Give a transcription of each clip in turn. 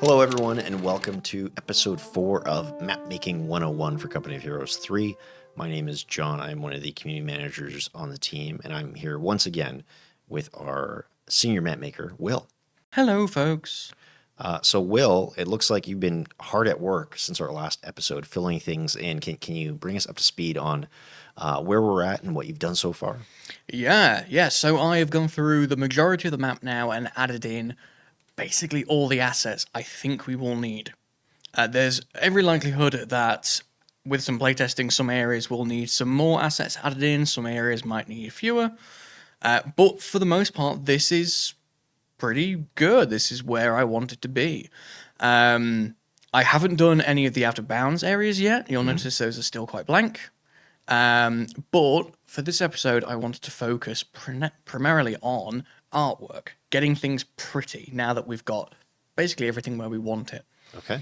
Hello, everyone, and welcome to episode 4 of Map Making 101 for Company of Heroes 3. My name is John. I'm one of the community managers on the team, and I'm here once again with our senior map maker, Will. Hello, folks. So, Will, it looks like you've been hard at work since our last episode, filling things in. Can you bring us up to speed on where we're at and what you've done so far? Yeah. So I have gone through the majority of the map now and added in basically all the assets I think we will need. There's every likelihood that with some playtesting, some areas will need some more assets added in, some areas might need fewer. But for the most part, this is pretty good. This is where I want it to be. I haven't done any of the out of bounds areas yet. You'll notice those are still quite blank. But for this episode, I wanted to focus primarily on artwork, getting things pretty now that we've got basically everything where we want it. Okay.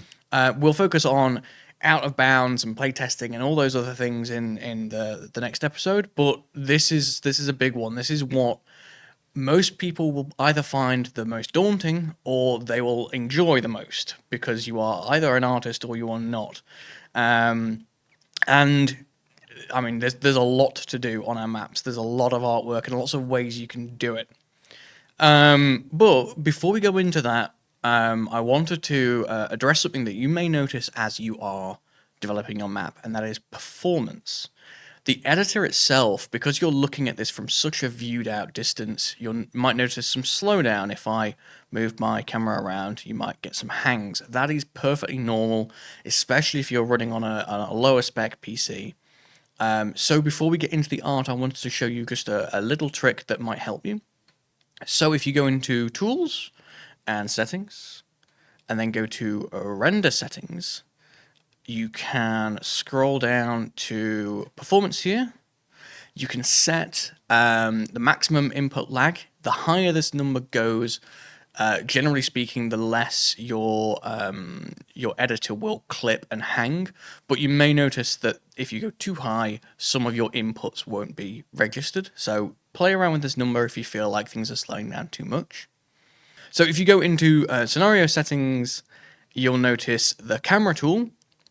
We'll focus on out of bounds and playtesting and all those other things in the next episode. But this is a big one. This is what most people will either find the most daunting or they will enjoy the most because you are either an artist or you are not. And I mean, there's a lot to do on our maps. There's a lot of artwork and lots of ways you can do it. But before we go into that, I wanted to address something that you may notice as you are developing your map, and that is performance. The editor itself, because you're looking at this from such a viewed out distance, you might notice some slowdown. If I move my camera around, you might get some hangs. That is perfectly normal, especially if you're running on a lower spec PC. So before we get into the art, I wanted to show you just a little trick that might help you. So if you go into Tools and Settings, and then go to Render Settings, you can scroll down to Performance here. You can set the maximum input lag. The higher this number goes, generally speaking, the less your editor will clip and hang. But you may notice that if you go too high, some of your inputs won't be registered. So play around with this number if you feel like things are slowing down too much. So if you go into Scenario Settings, you'll notice the Camera tool.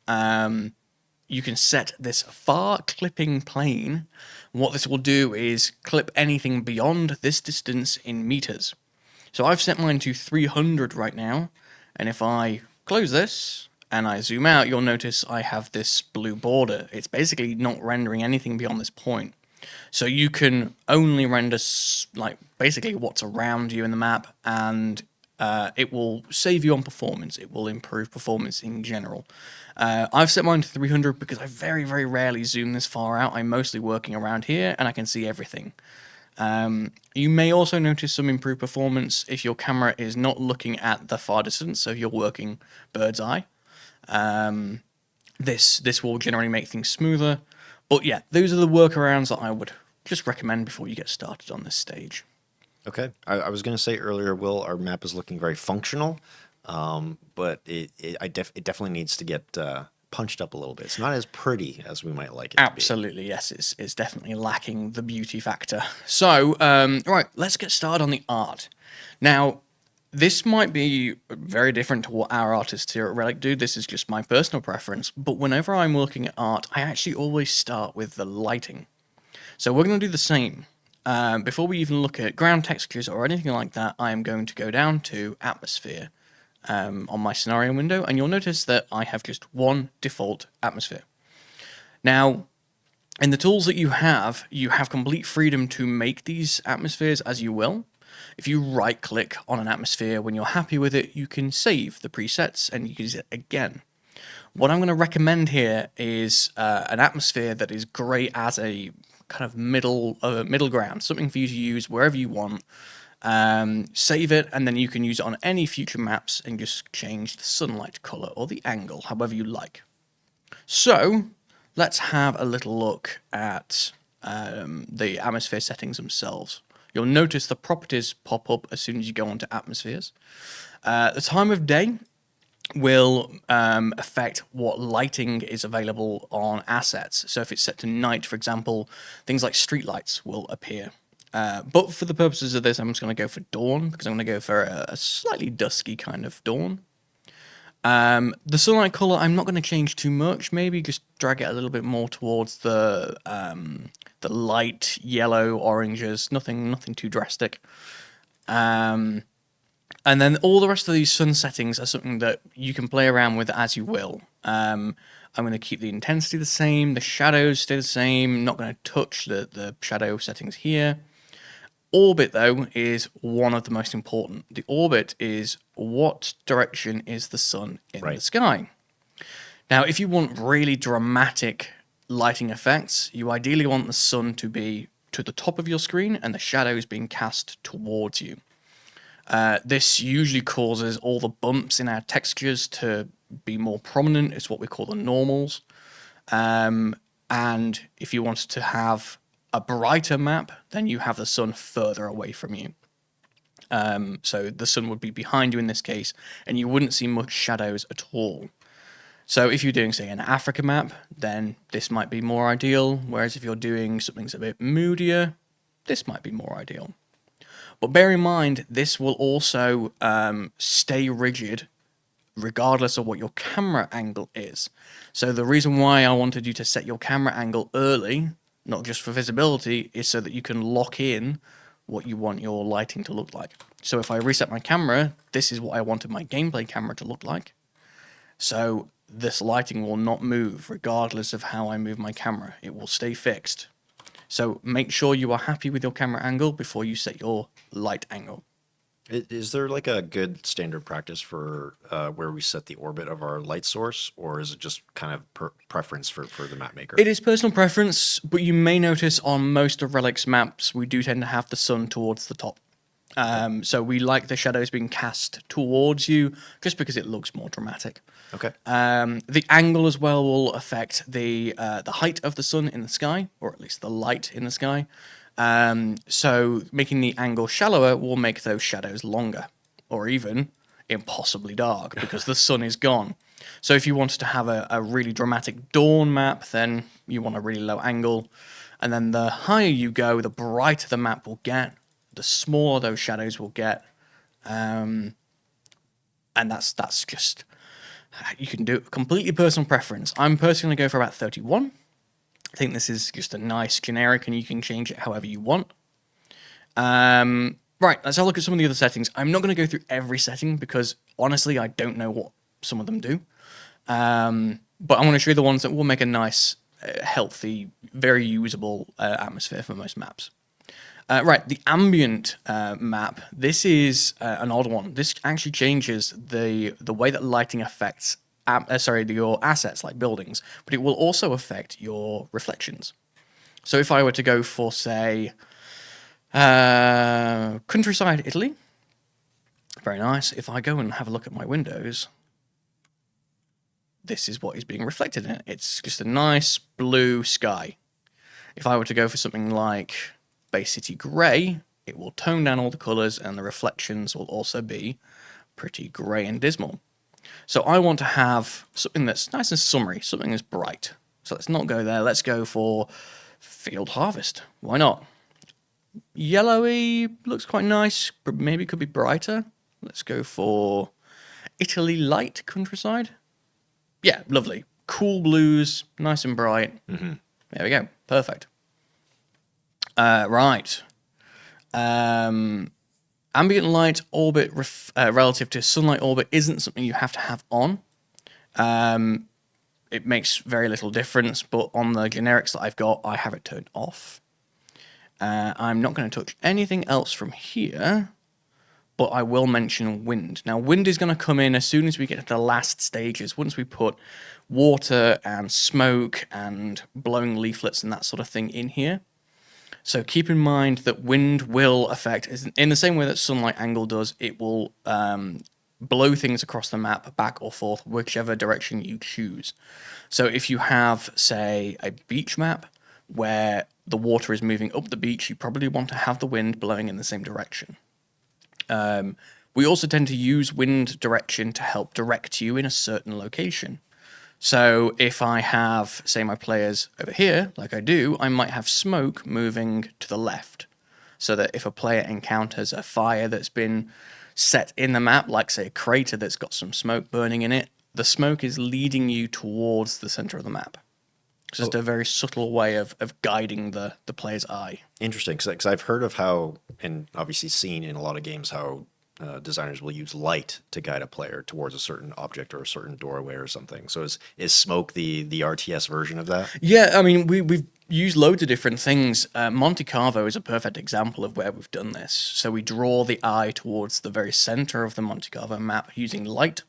You can set this far clipping plane. What this will do is clip anything beyond this distance in meters. So I've set mine to 300 right now, and if I close this and I zoom out, you'll notice I have this blue border. It's basically not rendering anything beyond this point. So you can only render like basically what's around you in the map, and it will save you on performance. It will improve performance in general. I've set mine to 300 because I very, very rarely zoom this far out. I'm mostly working around here and I can see everything. You may also notice some improved performance if your camera is not looking at the far distance, so if you're working bird's eye. This will generally make things smoother. But yeah, those are the workarounds that I would just recommend before you get started on this stage. Okay. I was going to say earlier, Will, our map is looking very functional, but it definitely needs to get punched up a little bit. It's not as pretty as we might like it to be. Absolutely, yes, it's definitely lacking the beauty factor. So, right, let's get started on the art. Now, this might be very different to what our artists here at Relic do. This is just my personal preference. But whenever I'm looking at art, I actually always start with the lighting. So we're going to do the same. Before we even look at ground textures or anything like that, I am going to go down to Atmosphere on my scenario window, and you'll notice that I have just one default atmosphere. Now, in the tools that you have complete freedom to make these atmospheres as you will. If you right-click on an atmosphere when you're happy with it, you can save the presets and use it again. What I'm going to recommend here is an atmosphere that is great as a kind of middle ground, something for you to use wherever you want. Save it, and then you can use it on any future maps and just change the sunlight color or the angle, however you like. So let's have a little look at the atmosphere settings themselves. You'll notice the properties pop up as soon as you go onto atmospheres. The time of day will affect what lighting is available on assets. So if it's set to night, for example, things like streetlights will appear. But for the purposes of this, I'm just going to go for dawn, because I'm going to go for a slightly dusky kind of dawn. The sunlight color, I'm not going to change too much. Maybe just drag it a little bit more towards the light yellow oranges. Nothing too drastic. And then all the rest of these sun settings are something that you can play around with as you will. I'm going to keep the intensity the same, the shadows stay the same, not going to touch the shadow settings here. Orbit, though, is one of the most important. The orbit is what direction is the sun in the Right. sky. Now, if you want really dramatic lighting effects, you ideally want the sun to be to the top of your screen and the shadows being cast towards you. This usually causes all the bumps in our textures to be more prominent. It's what we call the normals. And if you wanted to have a brighter map, then you have the sun further away from you. So the sun would be behind you in this case, and you wouldn't see much shadows at all. So if you're doing, say, an Africa map, then this might be more ideal. Whereas if you're doing something that's a bit moodier, this might be more ideal. But bear in mind, this will also stay rigid regardless of what your camera angle is. So the reason why I wanted you to set your camera angle early, not just for visibility, is so that you can lock in what you want your lighting to look like. So if I reset my camera, this is what I wanted my gameplay camera to look like. So this lighting will not move regardless of how I move my camera. It will stay fixed. So make sure you are happy with your camera angle before you set your light angle. Is there like a good standard practice for where we set the orbit of our light source, or is it just kind of preference for the map maker? It is personal preference, but you may notice on most of Relic's maps, we do tend to have the sun towards the top. So we like the shadows being cast towards you just because it looks more dramatic. Okay. The angle as well will affect the height of the sun in the sky, or at least the light in the sky. So making the angle shallower will make those shadows longer, or even impossibly dark because the sun is gone. So if you wanted to have a really dramatic dawn map, then you want a really low angle. And then the higher you go, the brighter the map will get, the smaller those shadows will get. And that's just, you can do it completely personal preference. I'm personally going to go for about 31. I think this is just a nice generic, and you can change it however you want. Right, let's have a look at some of the other settings. I'm not going to go through every setting because honestly, I don't know what some of them do. But I'm going to show you the ones that will make a nice, healthy, very usable atmosphere for most maps. Right, the ambient map. This is an odd one. This actually changes the way that lighting affects your assets like buildings, but it will also affect your reflections. So if I were to go for, say, countryside Italy, very nice. If I go and have a look at my windows, this is what is being reflected in it. It's just a nice blue sky. If I were to go for something like Bay City Grey, it will tone down all the colours and the reflections will also be pretty grey and dismal. So I want to have something that's nice and summery, something that's bright. So let's not go there. Let's go for Field Harvest. Why not? Yellowy looks quite nice, but maybe could be brighter. Let's go for Italy Light Countryside. Yeah, lovely. Cool blues, nice and bright. Mm-hmm. There we go. Perfect. Right. Ambient light orbit relative to sunlight orbit isn't something you have to have on. It makes very little difference, but on the generics that I've got, I have it turned off. I'm not going to touch anything else from here, but I will mention wind. Now, wind is going to come in as soon as we get to the last stages. Once we put water and smoke and blowing leaflets and that sort of thing in here. So keep in mind that wind will affect, in the same way that sunlight angle does, it will blow things across the map back or forth, whichever direction you choose. So if you have, say, a beach map where the water is moving up the beach, you probably want to have the wind blowing in the same direction. We also tend to use wind direction to help direct you in a certain location. So if I have, say, my players over here, like I do, I might have smoke moving to the left. So that if a player encounters a fire that's been set in the map, like say a crater that's got some smoke burning in it, the smoke is leading you towards the center of the map. It's just a very subtle way of guiding the player's eye. Interesting, because I've heard of how, and obviously seen in a lot of games, how designers will use light to guide a player towards a certain object or a certain doorway or something. So is smoke the RTS version of that? Yeah, I mean, we've used loads of different things. Monte Carlo is a perfect example of where we've done this. So we draw the eye towards the very center of the Monte Carlo map using light.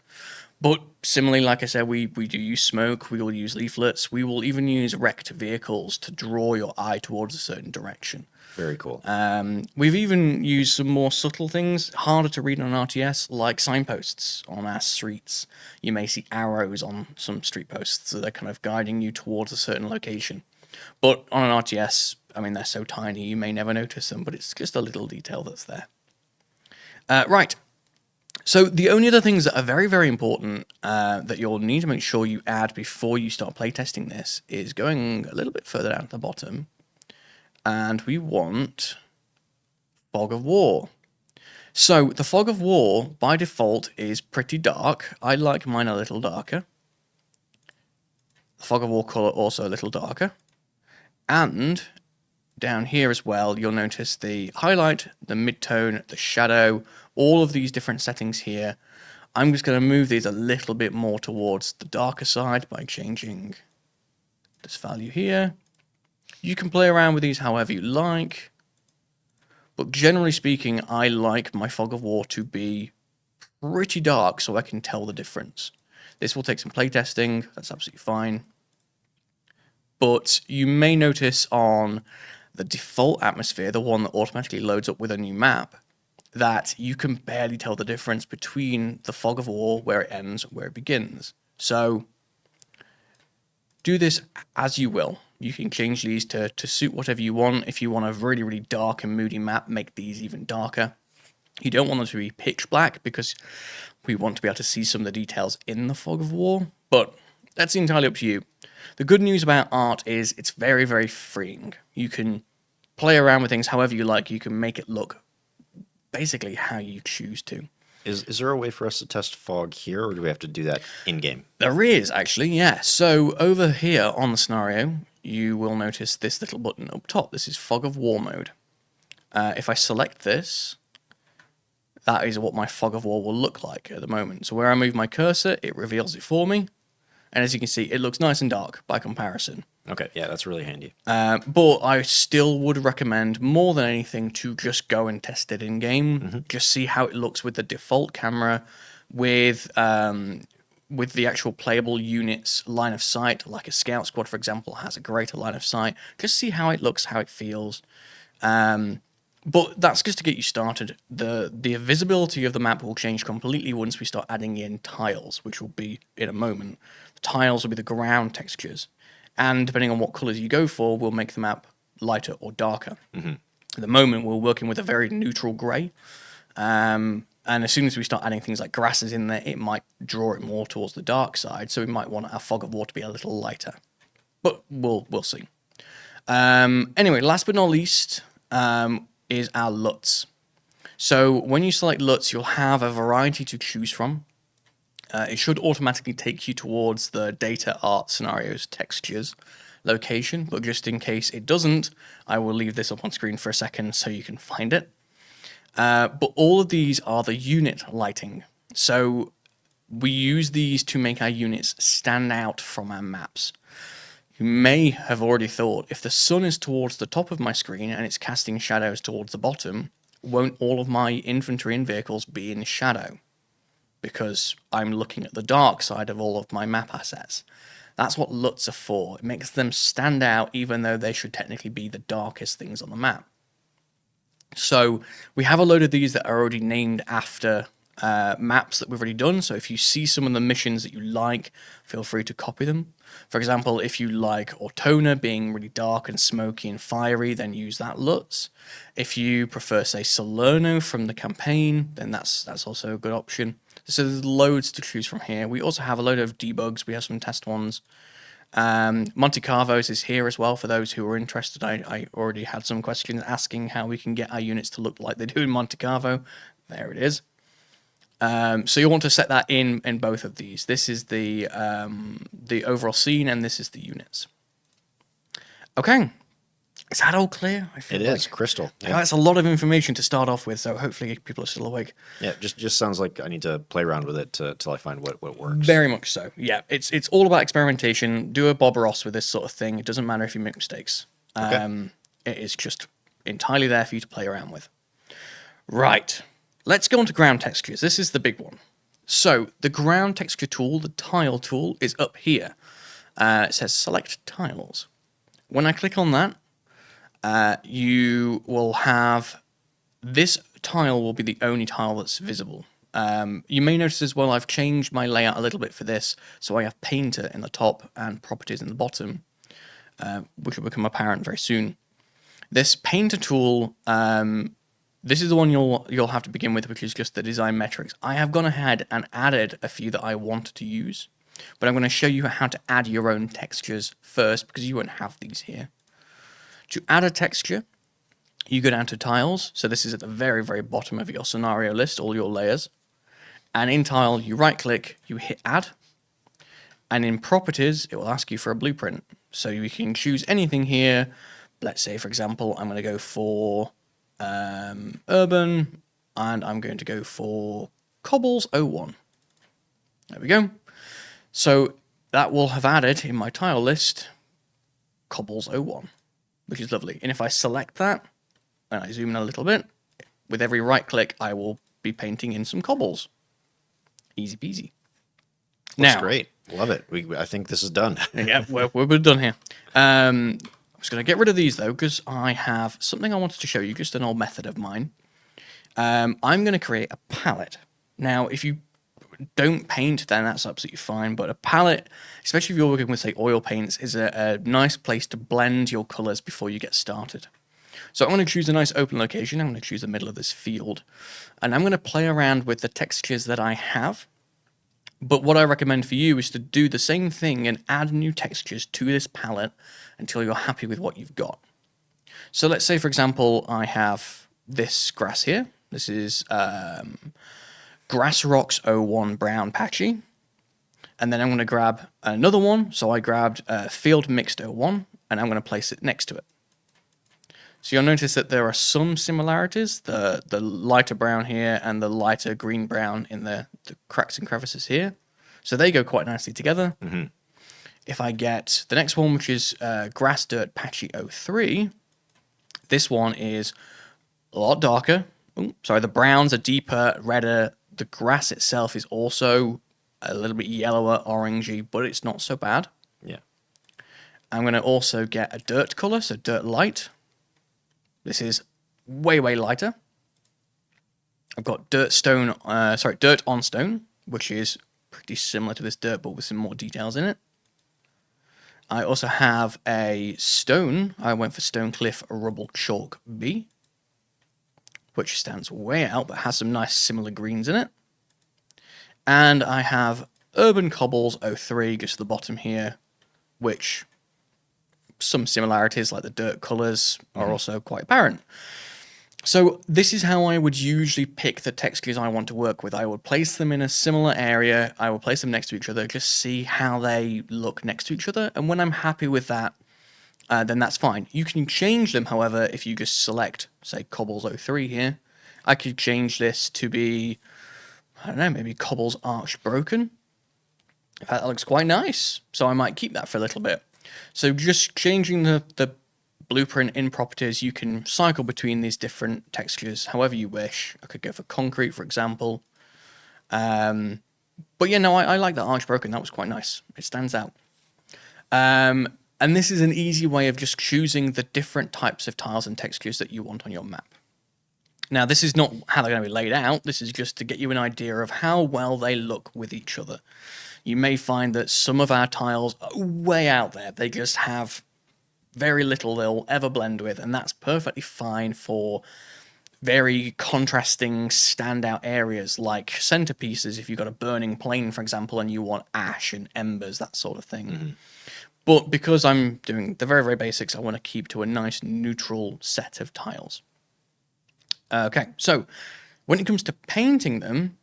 But similarly, like I said, we do use smoke, we will use leaflets, we will even use wrecked vehicles to draw your eye towards a certain direction. Very cool. We've even used some more subtle things, harder to read on an RTS, like signposts on our streets. You may see arrows on some street posts, so they're kind of guiding you towards a certain location. But on an RTS, I mean, they're so tiny you may never notice them, but it's just a little detail that's there. Right. So the only other things that are very, very important that you'll need to make sure you add before you start playtesting this is going a little bit further down at the bottom. And we want Fog of War. So the Fog of War, by default, is pretty dark. I like mine a little darker. The Fog of War color also a little darker. And down here as well, you'll notice the highlight, the midtone, the shadow, all of these different settings here. I'm just going to move these a little bit more towards the darker side by changing this value here. You can play around with these however you like, but generally speaking, I like my Fog of War to be pretty dark so I can tell the difference. This will take some playtesting, that's absolutely fine. But you may notice on the default atmosphere, the one that automatically loads up with a new map, that you can barely tell the difference between the Fog of War, where it ends and where it begins. So do this as you will. You can change these to suit whatever you want. If you want a really, really dark and moody map, make these even darker. You don't want them to be pitch black because we want to be able to see some of the details in the Fog of War, but that's entirely up to you. The good news about art is it's very, very freeing. You can play around with things however you like. You can make it look basically how you choose to. Is there a way for us to test fog here, or do we have to do that in-game? There is, actually, yeah. So over here on the scenario, you will notice this little button up top. This is Fog of War mode. If I select this, that is what my Fog of War will look like at the moment. So where I move my cursor, it reveals it for me. And as you can see, it looks nice and dark by comparison. Okay, yeah, that's really handy. But I still would recommend, more than anything, to just go and test it in-game. Just see how it looks with the default camera, with the actual playable units line of sight, like a scout squad, for example, has a greater line of sight. Just see how it looks, how it feels. But that's just to get you started. The visibility of the map will change completely once we start adding in tiles, which will be in a moment. The tiles will be the ground textures, and depending on what colors you go for, will make the map lighter or darker. At the moment, we're working with a very neutral gray, and as soon as we start adding things like grasses in there, it might draw it more towards the dark side, so we might want our Fog of War to be a little lighter. But we'll see. Anyway, last but not least, is our Luts. So when you select Luts, you'll have a variety to choose from. It should automatically take you towards the data, art, scenarios, textures location, but just in case it doesn't, I will leave this up on screen for a second so you can find it. But all of these are the unit lighting. So we use these to make our units stand out from our maps. You may have already thought, if the sun is towards the top of my screen and it's casting shadows towards the bottom, won't all of my infantry and vehicles be in shadow? Because I'm looking at the dark side of all of my map assets. That's what LUTs are for. It makes them stand out even though they should technically be the darkest things on the map. So we have a load of these that are already named after maps that we've already done. So if you see some of the missions that you like, feel free to copy them. For example, if you like Ortona being really dark and smoky and fiery, then use that LUTs. If you prefer, say, Salerno from the campaign, then that's also a good option. So there's loads to choose from here. We also have a load of debugs. We have some test ones. Monte Carlos is here as well for those who are interested. I already had some questions asking how we can get our units to look like they do in Monte Carlo. There it is. So you want to set that in both of these. This is the overall scene, and this is the units. Okay, is that all clear? I feel It like is crystal. Yeah. that's a lot of information to start off with. So hopefully people are still awake. Yeah. Just sounds like I need to play around with it till I find what works. Very much so. Yeah, it's all about experimentation. Do a Bob Ross with this sort of thing. It doesn't matter if you make mistakes. Okay. It is just entirely there for you to play around with. Right. Let's go on to ground textures. This is the big one. So the ground texture tool, the tile tool, is up here. It says select tiles. When I click on that, you will have this tile will be the only tile that's visible. You may notice as well I've changed my layout a little bit for this, so I have painter in the top and properties in the bottom, which will become apparent very soon. This painter tool, this is the one you'll have to begin with, which is just the design metrics. I have gone ahead and added a few that I wanted to use, but I'm going to show you how to add your own textures first because you won't have these here. To add a texture, you go down to tiles. So this is at the very, very bottom of your scenario list, all your layers. And in tile, you right click, you hit add. And in properties, it will ask you for a blueprint. So you can choose anything here. Let's say, for example, I'm going to go for urban, and I'm going to go for cobbles 01. There we go. So that will have added in my tile list cobbles 01, which is lovely. And if I select that, and I zoom in a little bit, with every right click, I will be painting in some cobbles. Easy peasy. Looks great. Love it. I think this is done. Yeah, we're done here. I'm just going to get rid of these, though, because I have something I wanted to show you, just an old method of mine. I'm going to create a palette. Now, if you don't paint, then that's absolutely fine, but a palette, especially if you're working with, say, oil paints, is a nice place to blend your colors before you get started. So I'm going to choose a nice open location. I'm going to choose the middle of this field, and I'm going to play around with the textures that I have. But what I recommend for you is to do the same thing and add new textures to this palette until you're happy with what you've got. So let's say, for example, I have this grass here. This is Grass Rocks 01 Brown Patchy. And then I'm going to grab another one. So I grabbed Field Mixed 01, and I'm going to place it next to it. So you'll notice that there are some similarities, the lighter brown here and the lighter green-brown in the cracks and crevices here. So they go quite nicely together. Mm-hmm. If I get the next one, which is Grass Dirt Patchy 03, this one is a lot darker. Ooh, sorry, the browns are deeper, redder. The grass itself is also a little bit yellower, orangey, but it's not so bad. Yeah. I'm going to also get a dirt color, so dirt light. This is way, way lighter. I've got dirt on stone, which is pretty similar to this dirt, but with some more details in it. I also have a stone. I went for Stone Cliff Rubble Chalk B, which stands way out, but has some nice similar greens in it. And I have Urban Cobbles 03, just at the bottom here, which some similarities, like the dirt colors, are also quite apparent. So this is how I would usually pick the textures I want to work with. I would place them in a similar area. I will place them next to each other, just see how they look next to each other. And when I'm happy with that, then that's fine. You can change them, however, if you just select, say, Cobbles 03 here. I could change this to be, I don't know, maybe Cobbles Arch Broken. That looks quite nice. So I might keep that for a little bit. So just changing the blueprint in properties, you can cycle between these different textures however you wish. I could go for concrete, for example. But yeah, no, I like that arch broken. That was quite nice. It stands out. And this is an easy way of just choosing the different types of tiles and textures that you want on your map. Now, this is not how they're going to be laid out. This is just to get you an idea of how well they look with each other. You may find that some of our tiles are way out there. They just have very little they'll ever blend with, and that's perfectly fine for very contrasting standout areas like centerpieces. If you've got a burning plain, for example, and you want ash and embers, that sort of thing. Mm-hmm. But because I'm doing the very, very basics, I want to keep to a nice neutral set of tiles. Okay, so when it comes to painting them,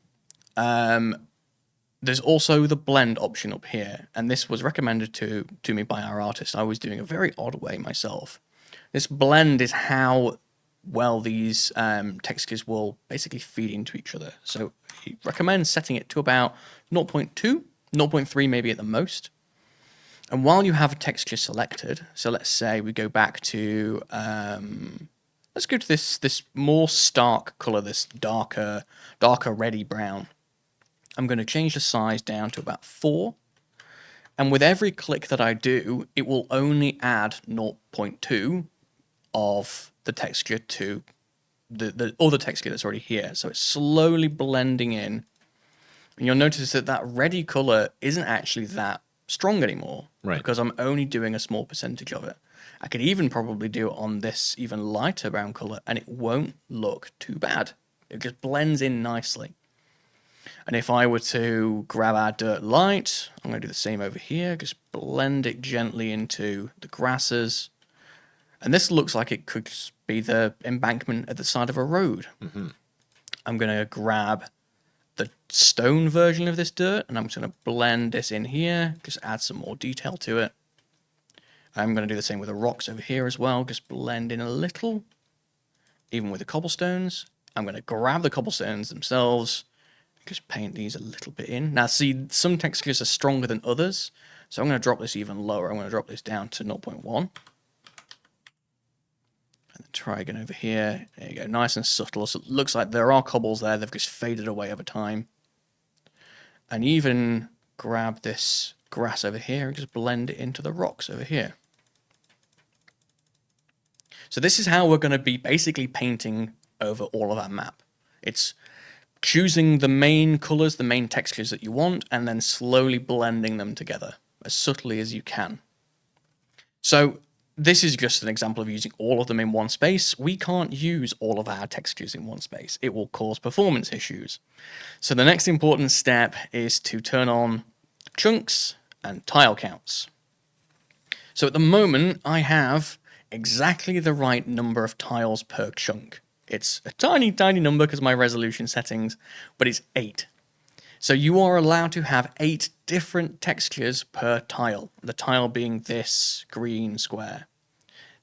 There's also the blend option up here, and this was recommended to me by our artist. I was doing a very odd way myself. This blend is how well these textures will basically feed into each other. So he recommends setting it to about 0.2, 0.3 maybe at the most. And while you have a texture selected, so let's say we go back to, let's go to this more stark color, this darker reddy brown. I'm going to change the size down to about 4. And with every click that I do, it will only add 0.2 of the texture to the other texture that's already here. So it's slowly blending in. And you'll notice that that reddy color isn't actually that strong anymore. Right. Because I'm only doing a small percentage of it. I could even probably do it on this even lighter brown color, and it won't look too bad. It just blends in nicely. And if I were to grab our dirt light, I'm going to do the same over here. Just blend it gently into the grasses. And this looks like it could be the embankment at the side of a road. Mm-hmm. I'm going to grab the stone version of this dirt, and I'm just going to blend this in here. Just add some more detail to it. I'm going to do the same with the rocks over here as well. Just blend in a little. Even with the cobblestones. I'm going to grab the cobblestones themselves. Just paint these a little bit in. Now, see, some textures are stronger than others, so I'm going to drop this even lower. I'm going to drop this down to 0.1. And then try again over here. There you go, nice and subtle. So it looks like there are cobbles there. They've just faded away over time. And even grab this grass over here and just blend it into the rocks over here. So this is how we're going to be basically painting over all of our map. It's choosing the main colors, the main textures that you want, and then slowly blending them together as subtly as you can. So this is just an example of using all of them in one space. We can't use all of our textures in one space. It will cause performance issues. So the next important step is to turn on chunks and tile counts. So at the moment, I have exactly the right number of tiles per chunk. It's a tiny, tiny number because of my resolution settings, but it's 8. So you are allowed to have 8 different textures per tile, the tile being this green square.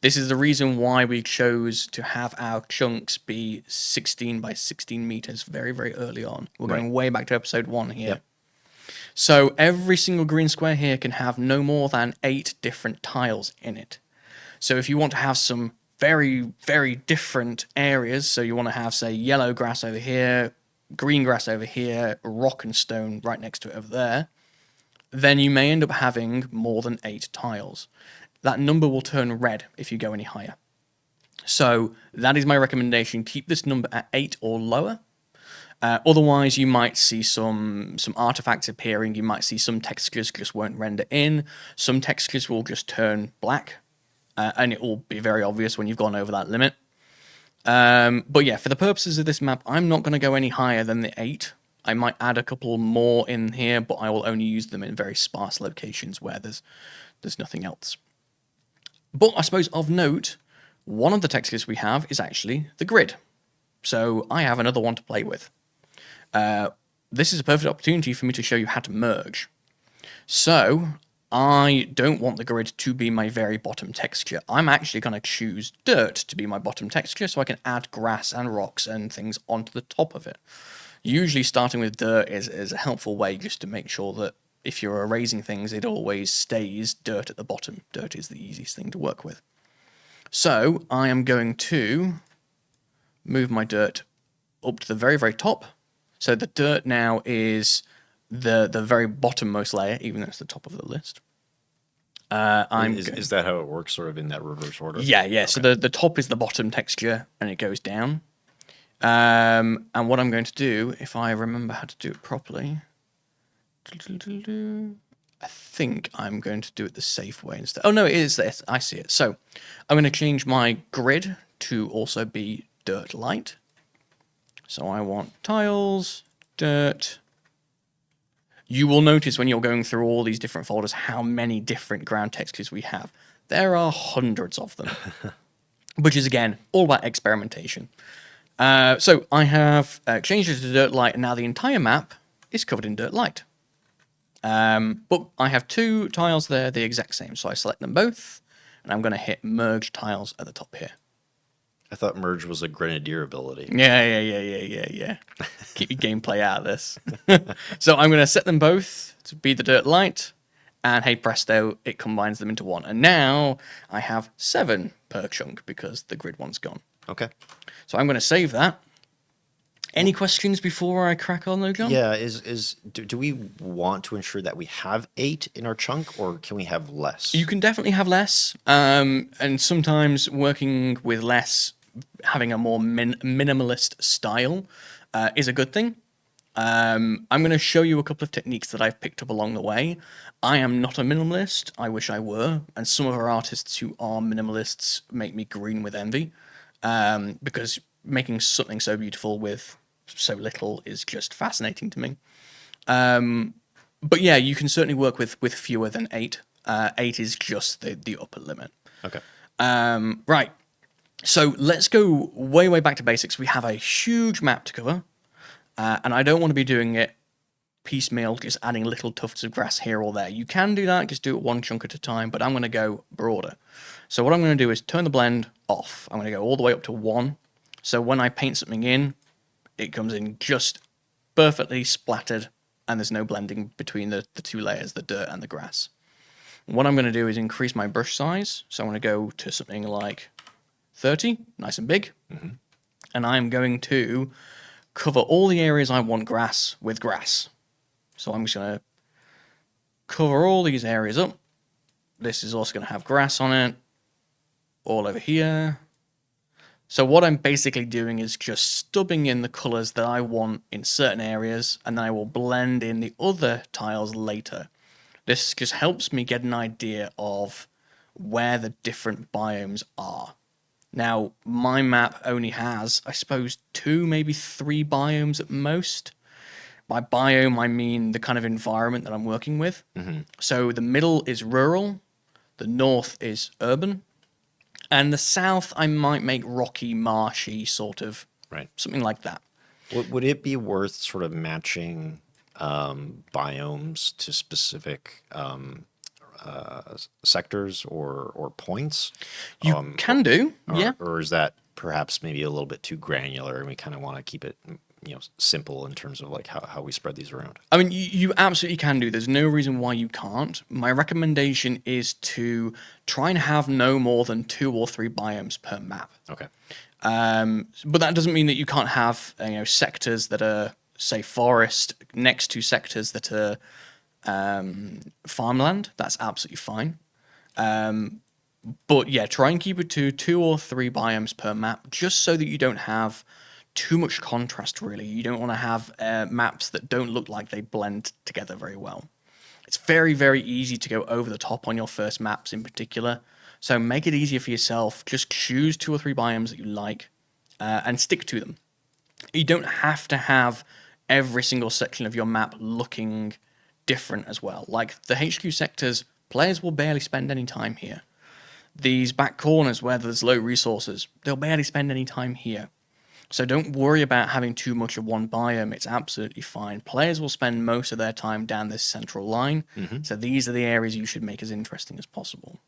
This is the reason why we chose to have our chunks be 16 by 16 meters very, very early on. We're going way back to episode 1 here. Yep. So every single green square here can have no more than 8 different tiles in it. So if you want to have some very, very different areas. So you want to have, say, yellow grass over here, green grass over here, rock and stone right next to it over there. Then you may end up having more than 8 tiles. That number will turn red if you go any higher. So that is my recommendation. Keep this number at 8 or lower. Otherwise, you might see some artifacts appearing. You might see some textures just won't render in. Some textures will just turn black. And it will be very obvious when you've gone over that limit. But yeah, for the purposes of this map, I'm not going to go any higher than the 8. I might add a couple more in here, but I will only use them in very sparse locations where there's nothing else. But I suppose of note, one of the textures we have is actually the grid. So I have another one to play with. This is a perfect opportunity for me to show you how to merge. So I don't want the grid to be my very bottom texture. I'm actually going to choose dirt to be my bottom texture so I can add grass and rocks and things onto the top of it. Usually starting with dirt is a helpful way just to make sure that if you're erasing things, it always stays dirt at the bottom. Dirt is the easiest thing to work with. So I am going to move my dirt up to the very, very top. So the dirt now is the very bottommost layer, even though it's the top of the list. Is that how it works, sort of in that reverse order? Yeah. Okay. So the top is the bottom texture, and it goes down. And what I'm going to do, if I remember how to do it properly, I think I'm going to do it the safe way instead. Oh, no, it is this. I see it. So I'm going to change my grid to also be dirt light. So I want tiles, dirt. You will notice when you're going through all these different folders how many different ground textures we have. There are hundreds of them, which is, again, all about experimentation. So I have changed it to dirt light, and now the entire map is covered in dirt light. But I have 2 tiles there, the exact same, so I select them both, and I'm going to hit merge tiles at the top here. I thought merge was a grenadier ability. Yeah. Keep your gameplay out of this. So I'm going to set them both to be the dirt light, and hey presto, it combines them into one. And now I have 7 per chunk because the grid one's gone. Okay. So I'm going to save that. Any questions before I crack on though, John? Yeah, do we want to ensure that we have 8 in our chunk, or can we have less? You can definitely have less, and sometimes working with less, having a more minimalist style is a good thing. I'm going to show you a couple of techniques that I've picked up along the way. I am not a minimalist. I wish I were, and some of our artists who are minimalists make me green with envy, because making something so beautiful with so little is just fascinating to me. But yeah, you can certainly work with fewer than 8. 8 is just the upper limit. Okay. Right. So let's go way back to basics. We have a huge map to cover, and I don't want to be doing it piecemeal, just adding little tufts of grass here or there. You can do that, just do it one chunk at a time, but I'm going to go broader. So what I'm going to do is turn the blend off. I'm going to go all the way up to 1. So when I paint something in, it comes in just perfectly splattered, and there's no blending between the 2 layers, the dirt and the grass. What I'm going to do is increase my brush size. So I'm going to go to something like 30, nice and big. Mm-hmm. And I'm going to cover all the areas I want grass with grass. So I'm just going to cover all these areas up. This is also going to have grass on it, all over here. So what I'm basically doing is just stubbing in the colours that I want in certain areas, and then I will blend in the other tiles later. This just helps me get an idea of where the different biomes are. Now, my map only has, I suppose, 2, maybe 3 biomes at most. By biome, I mean the kind of environment that I'm working with. Mm-hmm. So the middle is rural, the north is urban, and the south I might make rocky, marshy, sort of, right, something like that. Would it be worth sort of matching biomes to specific sectors or points? You can do, yeah. Or is that perhaps maybe a little bit too granular, and we kind of want to keep it, simple in terms of like how we spread these around? I mean, you absolutely can do. There's no reason why you can't. My recommendation is to try and have no more than 2 or 3 biomes per map. Okay. But that doesn't mean that you can't have sectors that are, say, forest next to sectors that are farmland. That's absolutely fine. But yeah, try and keep it to 2 or 3 biomes per map, just so that you don't have too much contrast, really. You don't want to have maps that don't look like they blend together very well. It's very, very easy to go over the top on your first maps in particular. So make it easier for yourself. Just choose 2 or 3 biomes that you like and stick to them. You don't have to have every single section of your map looking different as well. Like the HQ sectors, players will barely spend any time here. These back corners where there's low resources, they'll barely spend any time here. So don't worry about having too much of one biome. It's absolutely fine. Players will spend most of their time down this central line. Mm-hmm. So these are the areas you should make as interesting as possible.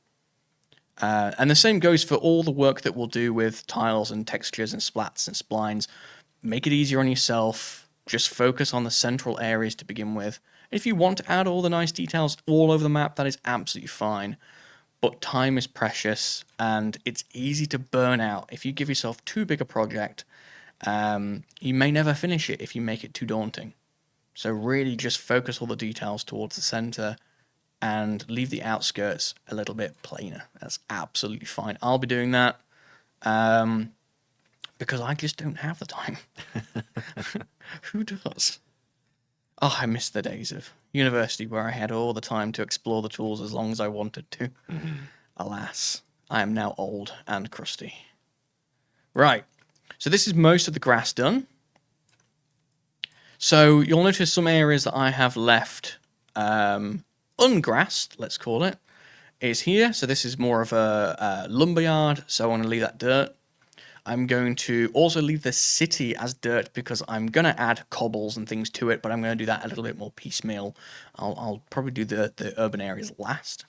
And the same goes for all the work that we'll do with tiles and textures and splats and splines. Make it easier on yourself. Just focus on the central areas to begin with. If you want to add all the nice details all over the map, that is absolutely fine. But time is precious, and it's easy to burn out. If you give yourself too big a project, you may never finish it if you make it too daunting. So really just focus all the details towards the center and leave the outskirts a little bit plainer. That's absolutely fine. I'll be doing that because I just don't have the time. Who does? Oh, I miss the days of university where I had all the time to explore the tools as long as I wanted to. Mm-hmm. Alas, I am now old and crusty. Right. So this is most of the grass done. So you'll notice some areas that I have left ungrassed, let's call it, is here. So this is more of a lumberyard, so I want to leave that dirt. I'm going to also leave the city as dirt because I'm going to add cobbles and things to it, but I'm going to do that a little bit more piecemeal. I'll probably do the urban areas last.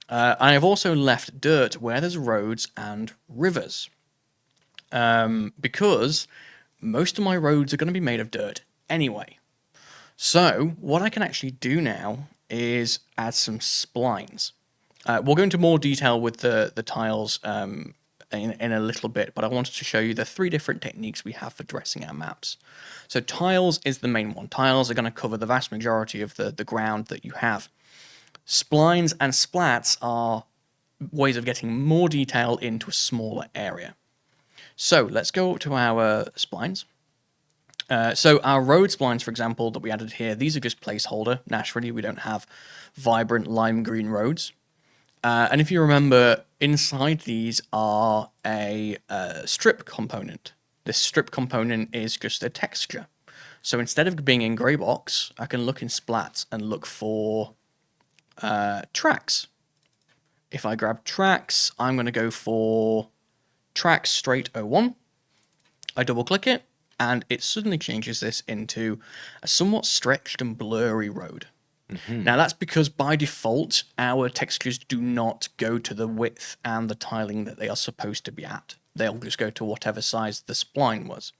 I have also left dirt where there's roads and rivers, because most of my roads are going to be made of dirt anyway. So what I can actually do now is add some splines. We'll go into more detail with the tiles in a little bit, but I wanted to show you the 3 different techniques we have for dressing our maps. So tiles is the main one. Tiles are going to cover the vast majority of the ground that you have. Splines and splats are ways of getting more detail into a smaller area. So let's go up to our splines. So our road splines, for example, that we added here, these are just placeholder. Naturally, we don't have vibrant lime green roads. And if you remember, inside these are a strip component. This strip component is just a texture. So instead of being in grey box, I can look in splats and look for tracks. If I grab tracks, I'm going to go for tracks straight 01. I double click it, and it suddenly changes this into a somewhat stretched and blurry road. Now that's because by default, our textures do not go to the width and the tiling that they are supposed to be at. They'll just go to whatever size the spline was.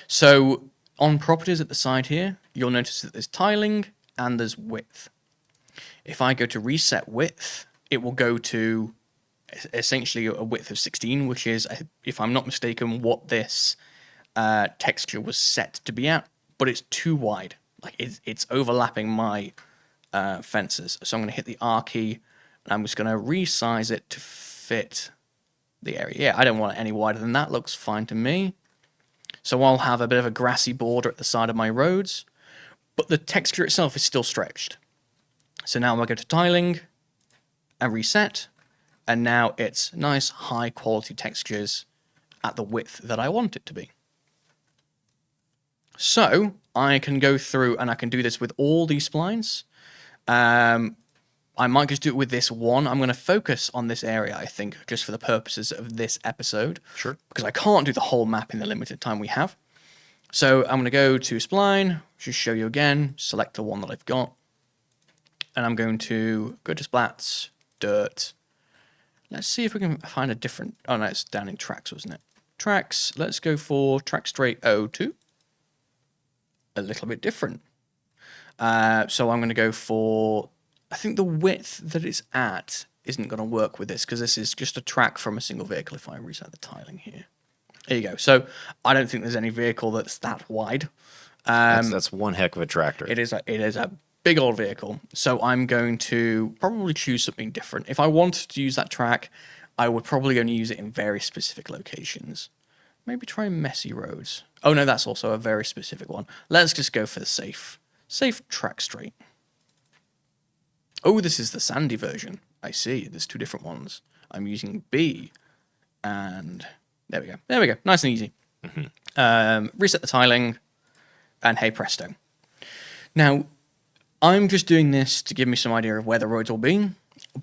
So on properties at the side here, you'll notice that there's tiling and there's width. If I go to reset width, it will go to essentially a width of 16, which is, if I'm not mistaken, what this texture was set to be at, but it's too wide. Like it's overlapping my fences. So I'm going to hit the R key, and I'm just going to resize it to fit the area. Yeah, I don't want it any wider than that. Looks fine to me. So I'll have a bit of a grassy border at the side of my roads, but the texture itself is still stretched. So now I go to tiling and reset, and now it's nice high quality textures at the width that I want it to be. So I can go through and I can do this with all these splines. I might just do it with this one. I'm going to focus on this area, I think, just for the purposes of this episode. Sure. Because I can't do the whole map in the limited time we have. So I'm going to go to spline, just show you again, select the one that I've got. And I'm going to go to splats, dirt. Let's see if we can find a different... Oh, no, it's down in tracks, wasn't it? Tracks. Let's go for track straight 02. A little bit different. So I'm going to go for... I think the width that it's at isn't going to work with this because this is just a track from a single vehicle if I reset the tiling here. There you go. So I don't think there's any vehicle that's that wide. That's one heck of a tractor. It is a big old vehicle. So I'm going to probably choose something different. If I wanted to use that track, I would probably only use it in very specific locations. Maybe try messy roads. Oh no, that's also a very specific one. Let's just go for the safe track straight. Oh, this is the sandy version. I see. There's 2 different ones. I'm using B, and there we go. There we go. Nice and easy. Reset the tiling, and hey presto. Now, I'm just doing this to give me some idea of where the roads will be,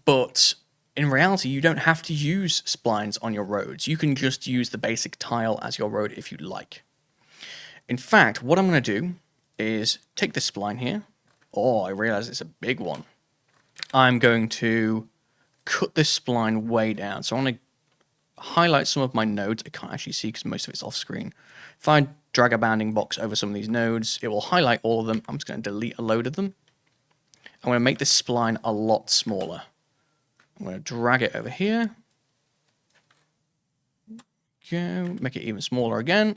but in reality, you don't have to use splines on your roads. You can just use the basic tile as your road if you'd like. In fact, what I'm going to do is take this spline here. Oh, I realize it's a big one. I'm going to cut this spline way down. So I want to highlight some of my nodes. I can't actually see because most of it's off screen. If I drag a bounding box over some of these nodes, it will highlight all of them. I'm just going to delete a load of them. I'm going to make this spline a lot smaller. I'm going to drag it over here. Go, make it even smaller again.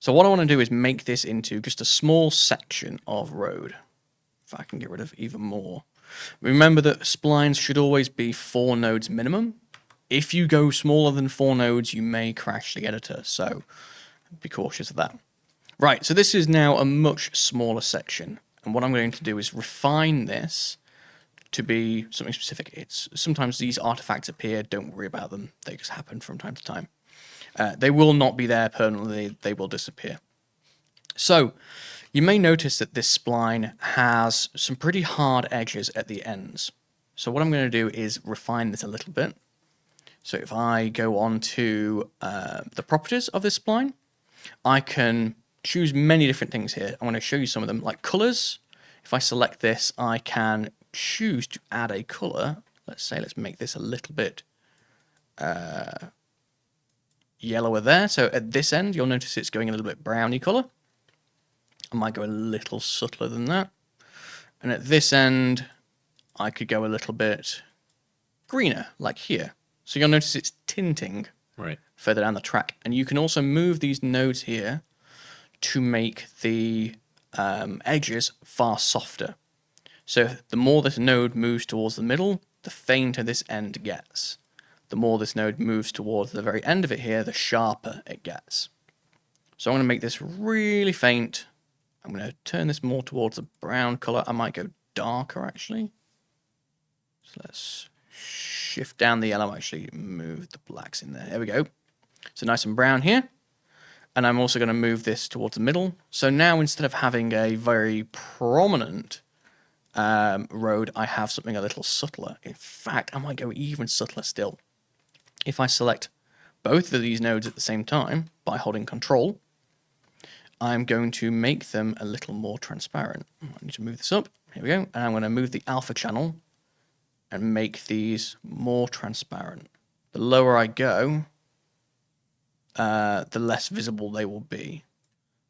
So what I want to do is make this into just a small section of road. If I can get rid of even more. Remember that splines should always be 4 nodes minimum. If you go smaller than 4 nodes, you may crash the editor, so be cautious of that. Right, so this is now a much smaller section, and what I'm going to do is refine this to be something specific. Sometimes these artifacts appear, don't worry about them, they just happen from time to time. They will not be there permanently, they will disappear. So, you may notice that this spline has some pretty hard edges at the ends. So what I'm going to do is refine this a little bit So if I go on to the properties of this spline, I can choose many different things here. I'm going to show you some of them, like colors. If I select this, I can choose to add a color. Let's make this a little bit yellower there. So at this end, you'll notice it's going a little bit browny color. I might go a little subtler than that. And at this end, I could go a little bit greener, like here. So you'll notice it's tinting Right. further down the track. And you can also move these nodes here to make the edges far softer. So the more this node moves towards the middle, the fainter this end gets. The more this node moves towards the very end of it here, the sharper it gets. So I'm going to make this really faint. I'm going to turn this more towards a brown color. I might go darker, actually. So let's shift down the yellow, actually move the blacks in there. There we go. So nice and brown here. And I'm also going to move this towards the middle. So now instead of having a very prominent road, I have something a little subtler. In fact, I might go even subtler still. If I select both of these nodes at the same time by holding Control, I'm going to make them a little more transparent. I need to move this up. Here we go. And I'm going to move the alpha channel and make these more transparent. The lower I go, the less visible they will be.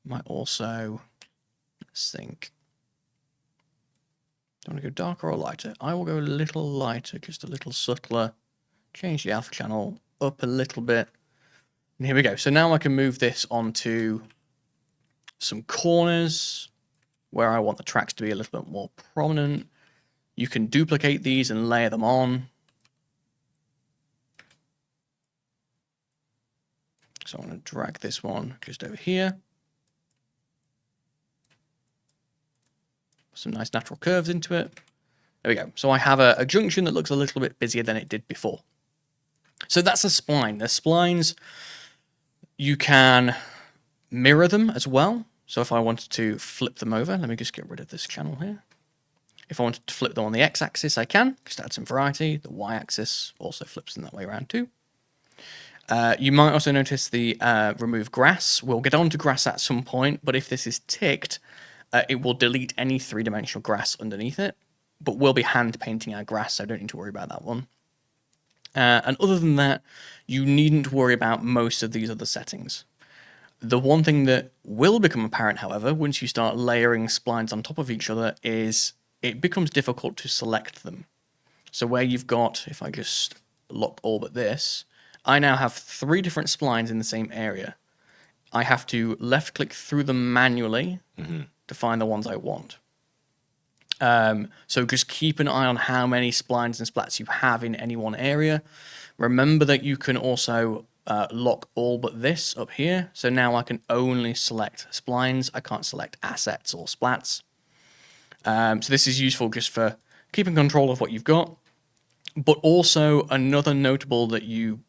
Might also, let's think. Do I want to go darker or lighter? I will go a little lighter, just a little subtler. Change the alpha channel up a little bit. And here we go. So now I can move this onto some corners where I want the tracks to be a little bit more prominent. You can duplicate these and layer them on. So I'm going to drag this one just over here. Some nice natural curves into it. There we go. So I have a junction that looks a little bit busier than it did before. So that's a spline. The splines, you can mirror them as well. So if I wanted to flip them over, let me just get rid of this channel here. If I wanted to flip them on the x-axis, I can. Just add some variety. The y-axis also flips them that way around too. You might also notice the remove grass. We'll get on to grass at some point, but if this is ticked, it will delete any three-dimensional grass underneath it. But we'll be hand painting our grass, so I don't need to worry about that one. And other than that, you needn't worry about most of these other settings. The one thing that will become apparent, however, once you start layering splines on top of each other is it becomes difficult to select them. So where you've got, if I just lock all but this, I now have 3 different splines in the same area. I have to left click through them manually to find the ones I want. So just keep an eye on how many splines and splats you have in any one area. Remember that you can also lock all but this up here. So now I can only select splines. I can't select assets or splats. So this is useful just for keeping control of what you've got. But also another notable that you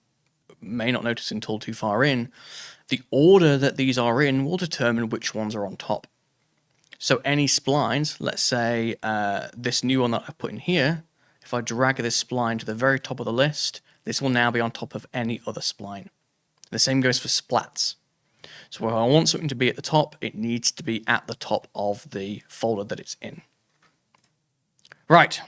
may not notice until too far in, the order that these are in will determine which ones are on top. So any splines, let's say this new one that I've put in here, if I drag this spline to the very top of the list, this will now be on top of any other spline. The same goes for splats. So if I want something to be at the top, it needs to be at the top of the folder that it's in. Right.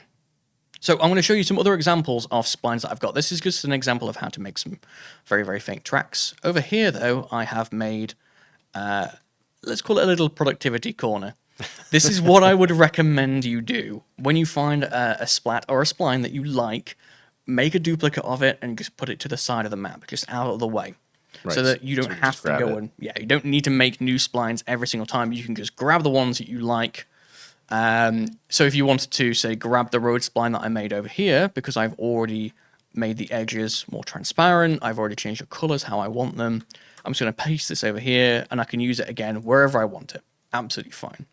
So I'm going to show you some other examples of splines that I've got. This is just an example of how to make some very, very faint tracks. Over here, though, I have made, let's call it a little productivity corner. This is what I would recommend you do. When you find a splat or a spline that you like, make a duplicate of it and just put it to the side of the map, just out of the way. Right. So that you don't have to go and, you don't need to make new splines every single time. You can just grab the ones that you like. So if you wanted to, say, grab the road spline that I made over here, because I've already made the edges more transparent, I've already changed the colors how I want them, I'm just going to paste this over here, and I can use it again wherever I want it. Absolutely fine.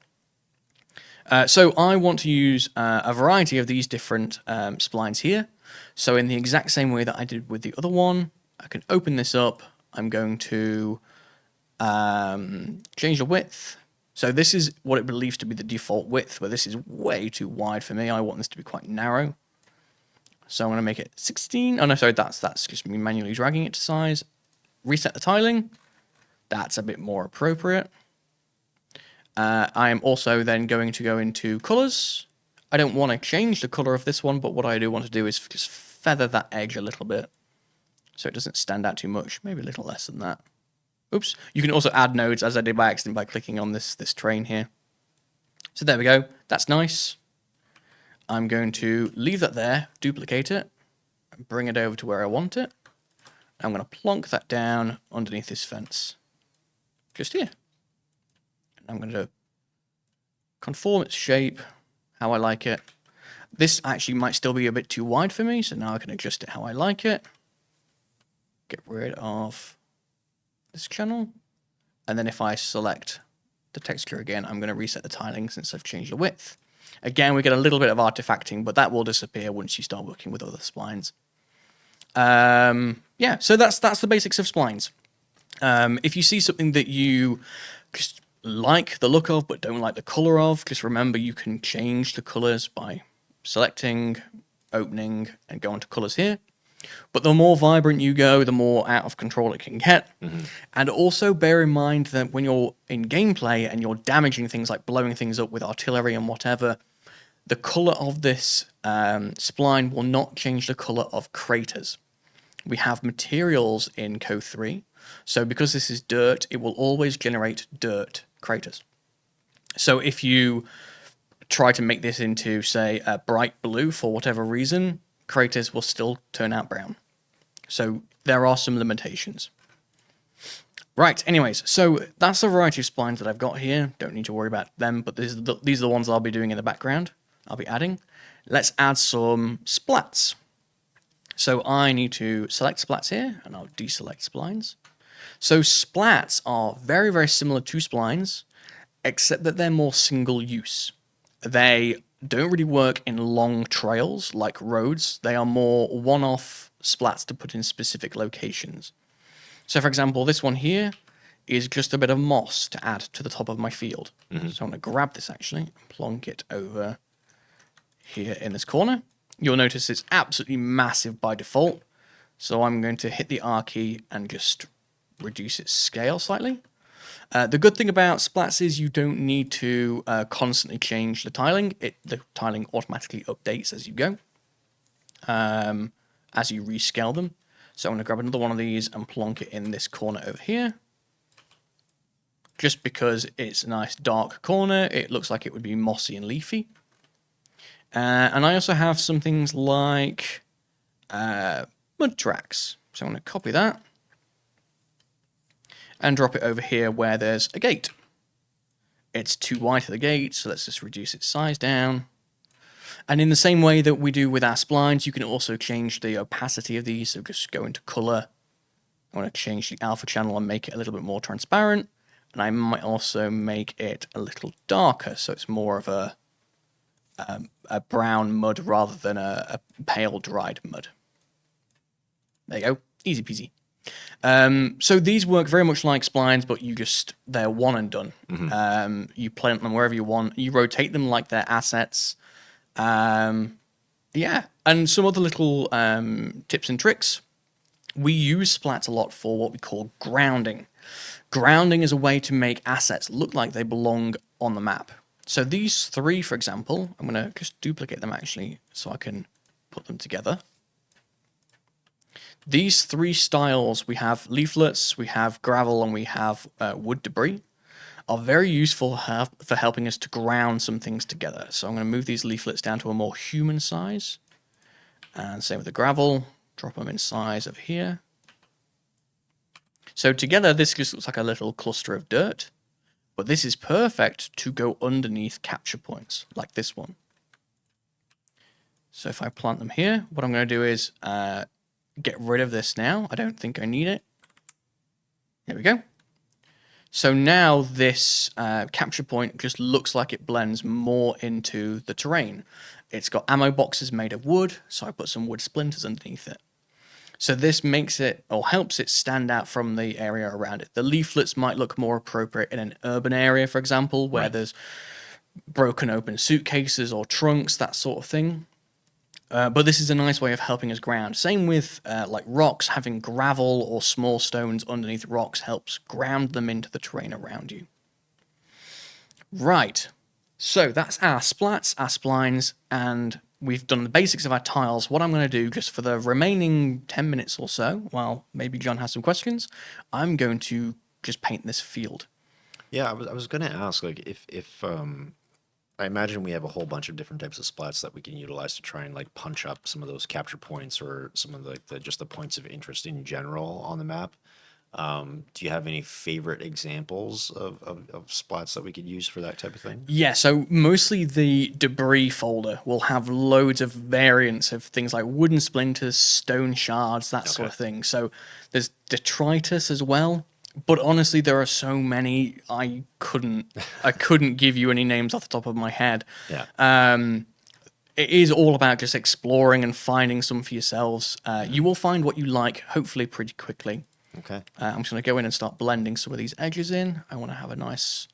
So I want to use a variety of these different splines here. So in the exact same way that I did with the other one, I can open this up. I'm going to change the width. So this is what it believes to be the default width, but this is way too wide for me. I want this to be quite narrow. So I'm going to make it 16. Oh, no, sorry, that's just me manually dragging it to size. Reset the tiling. That's a bit more appropriate. I am also then going to go into colors. I don't want to change the color of this one, but what I do want to do is just feather that edge a little bit so it doesn't stand out too much. Maybe a little less than that. Oops. You can also add nodes, as I did by accident, by clicking on this train here. So there we go. That's nice. I'm going to leave that there, duplicate it, and bring it over to where I want it. I'm going to plonk that down underneath this fence. Just here. And I'm going to conform its shape how I like it. This actually might still be a bit too wide for me, so now I can adjust it how I like it. Get rid of this channel. And then if I select the texture again, I'm going to reset the tiling since I've changed the width. Again, we get a little bit of artifacting, but that will disappear once you start working with other splines. Yeah, so that's the basics of splines. If you see something that you just like the look of but don't like the color of, just remember you can change the colors by selecting, opening, and go into colors here. But the more vibrant you go, the more out of control it can get. Mm-hmm. And also bear in mind that when you're in gameplay and you're damaging things like blowing things up with artillery and whatever, the color of this spline will not change the color of craters. We have materials in Co 3, so because this is dirt, it will always generate dirt craters. So if you try to make this into, say, a bright blue for whatever reason, craters will still turn out brown. So there are some limitations. Right, anyways, so that's a variety of splines that I've got here. Don't need to worry about them, but these are the ones I'll be doing in the background. I'll be adding. Let's add some splats. So I need to select splats here, and I'll deselect splines. So splats are very, very similar to splines, except that they're more single use. They don't really work in long trails like roads. They are more one-off splats to put in specific locations. So for example, this one here is just a bit of moss to add to the top of my field. Mm-hmm. So I'm going to grab this actually and plonk it over here in this corner. You'll notice it's absolutely massive by default. So I'm going to hit the R key and just reduce its scale slightly. The good thing about splats is you don't need to constantly change the tiling. The tiling automatically updates as you go, as you rescale them. So I'm going to grab another one of these and plonk it in this corner over here. Just because it's a nice dark corner, it looks like it would be mossy and leafy. And I also have some things like mud tracks. So I'm going to copy that and drop it over here where there's a gate. It's too wide for the gate, so let's just reduce its size down. And in the same way that we do with our splines, you can also change the opacity of these. So just go into color. I want to change the alpha channel and make it a little bit more transparent. And I might also make it a little darker, so it's more of a brown mud rather than a pale dried mud. There you go, easy peasy. So these work very much like splines, but they're one and done. Mm-hmm. You plant them wherever you want. You rotate them like they're assets. Yeah, and some other little tips and tricks. We use splats a lot for what we call grounding. Grounding is a way to make assets look like they belong on the map. So these three, for example, I'm going to just duplicate them actually so I can put them together. These three styles, we have leaflets, we have gravel, and we have wood debris, are very useful for helping us to ground some things together. So I'm going to move these leaflets down to a more human size. And same with the gravel, drop them in size over here. So together, this just looks like a little cluster of dirt. But this is perfect to go underneath capture points, like this one. So if I plant them here, what I'm going to do is get rid of this now. I don't think I need it. There we go. So now this capture point just looks like it blends more into the terrain. It's got ammo boxes made of wood, so I put some wood splinters underneath it. So this makes it, or helps it stand out from the area around it. The leaflets might look more appropriate in an urban area, for example, where there's broken open suitcases or trunks, that sort of thing. But this is a nice way of helping us ground. Same with like rocks, having gravel or small stones underneath rocks helps ground them into the terrain around you. Right, so that's our splats, our splines, and we've done the basics of our tiles. What I'm going to do just for the remaining 10 minutes or so, while maybe John has some questions, I'm going to just paint this field. Yeah, I was gonna ask, like, if I imagine we have a whole bunch of different types of splats that we can utilize to try and like punch up some of those capture points or some of the just the points of interest in general on the map. Do you have any favorite examples of splats that we could use for that type of thing? Yeah, so mostly the debris folder will have loads of variants of things like wooden splinters, stone shards, that sort Okay. of thing. So there's detritus as well. But honestly, there are so many I couldn't give you any names off the top of my head. Yeah. It is all about just exploring and finding some for yourselves. You Hmm. will find what you like, hopefully, pretty quickly. Okay. I'm just going to go in and start blending some of these edges in. I want to have a nice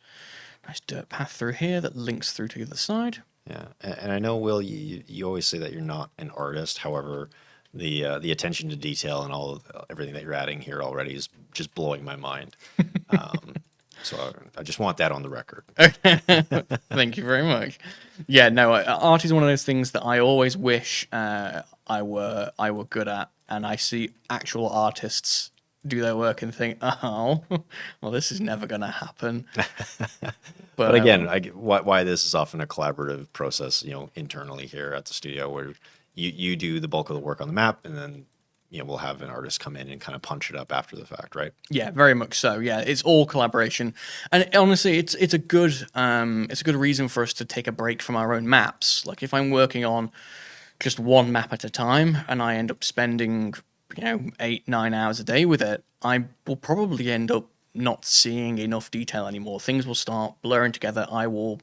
dirt path through here that links through to the other side. Yeah. And I know, Will, you always say that you're not an artist. However, the attention to detail and all of everything that you're adding here already is just blowing my mind. Um, so I just want that on the record. Thank you very much. Yeah, no, art is one of those things that I always wish I were good at, and I see actual artists do their work and think, oh, well, this is never going to happen. But But again, I get why this is often a collaborative process, internally here at the studio where you do the bulk of the work on the map, and then we'll have an artist come in and kind of punch it up after the fact, right? yeah, very much so. Yeah, it's all collaboration, and honestly, it's a good reason for us to take a break from our own maps. Like if I'm working on just one map at a time, and I end up spending 8-9 hours a day with it, I will probably end up not seeing enough detail anymore. Things will start blurring together. Hmm.